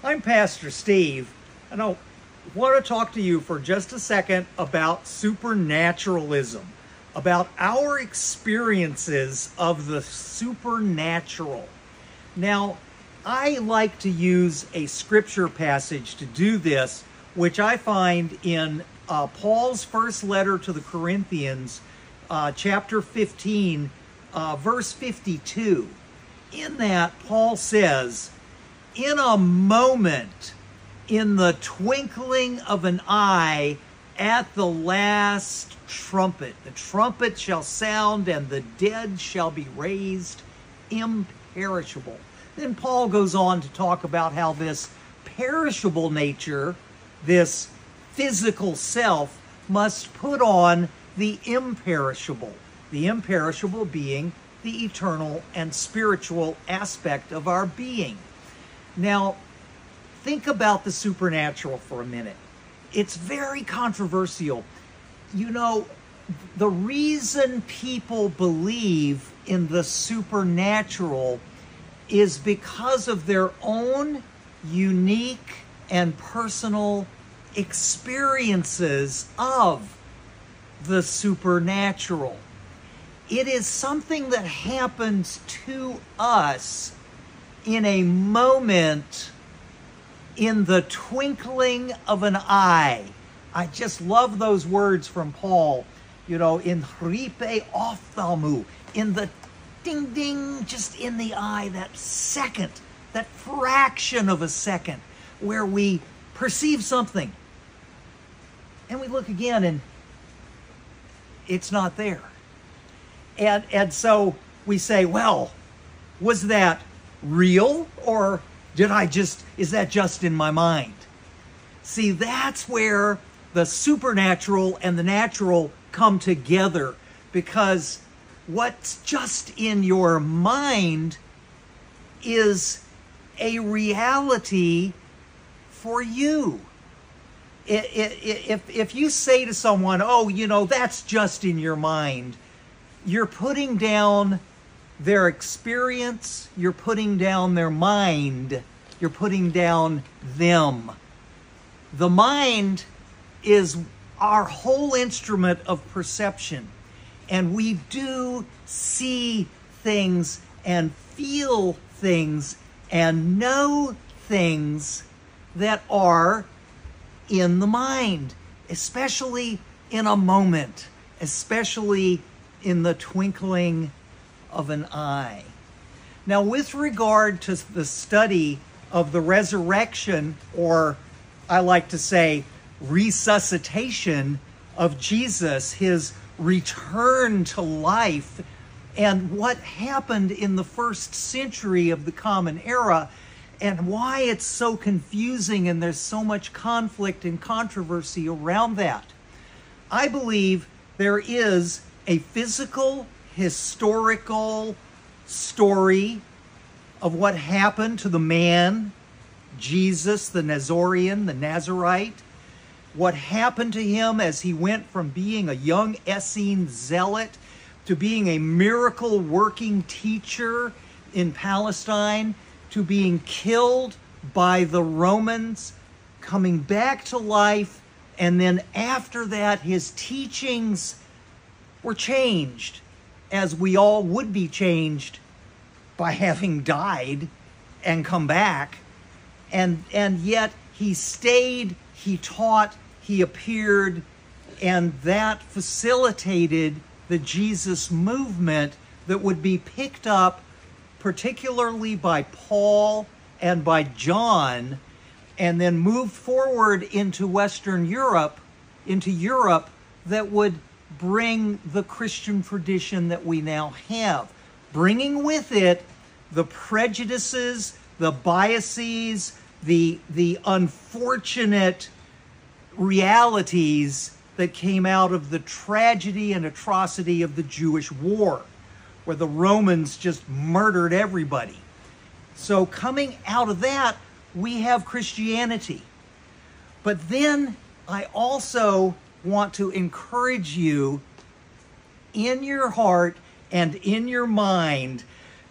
I'm Pastor Steve, and I want to talk to you for just a second about supernaturalism, about our experiences of the supernatural. Now, I like to use a scripture passage to do this, which I find in Paul's first letter to the Corinthians, chapter 15, verse 52. In that, Paul says, "In a moment, in the twinkling of an eye, at the last trumpet, the trumpet shall sound, and the dead shall be raised imperishable." Then Paul goes on to talk about how this perishable nature, this physical self, must put on the imperishable being the eternal and spiritual aspect of our being. Now, think about the supernatural for a minute. It's very controversial. You know, the reason people believe in the supernatural is because of their own unique and personal experiences of the supernatural. It is something that happens to us in a moment, in the twinkling of an eye. I just love those words from Paul, you know, in hripe ophthalmu, in the ding ding, just in the eye, that second, that fraction of a second where we perceive something and we look again and it's not there. And so we say, well, was that real, or is that just in my mind? See, that's where the supernatural and the natural come together, because what's just in your mind is a reality for you. If you say to someone, oh, you know, that's just in your mind, you're putting down their experience, you're putting down their mind, you're putting down them. The mind is our whole instrument of perception, and we do see things and feel things and know things that are in the mind, especially in a moment, especially in the twinkling of an eye. Now, with regard to the study of the resurrection, or I like to say resuscitation of Jesus, his return to life, and what happened in the first century of the Common Era, and why it's so confusing and there's so much conflict and controversy around that. I believe there is a physical, historical story of what happened to the man, Jesus, the Nazorian, the Nazarite, what happened to him as he went from being a young Essene zealot to being a miracle-working teacher in Palestine, to being killed by the Romans, coming back to life, and then after that, his teachings were changed, as we all would be changed by having died and come back. And yet he stayed, he taught, he appeared, and that facilitated the Jesus movement that would be picked up particularly by Paul and by John, and then moved forward into Western Europe, that would bring the Christian tradition that we now have, bringing with it the prejudices, the biases, the unfortunate realities that came out of the tragedy and atrocity of the Jewish war, where the Romans just murdered everybody. So coming out of that, we have Christianity. But then I also want to encourage you, in your heart and in your mind,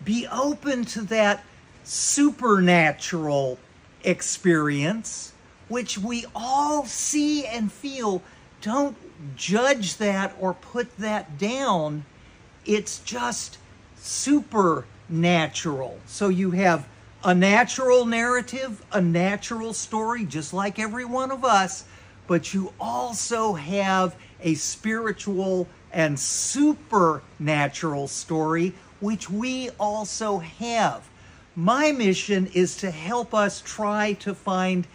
be open to that supernatural experience, which we all see and feel. Don't judge that or put that down. It's just supernatural. So you have a natural narrative, a natural story, just like every one of us, but you also have a spiritual and supernatural story, which we also have. My mission is to help us try to find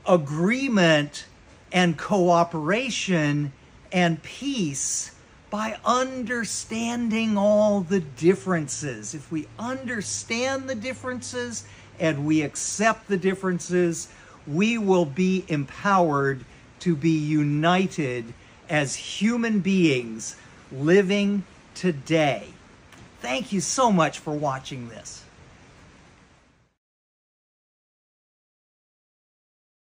agreement and cooperation and peace by understanding all the differences. If we understand the differences and we accept the differences, we will be empowered to be united as human beings living today. Thank you so much for watching this.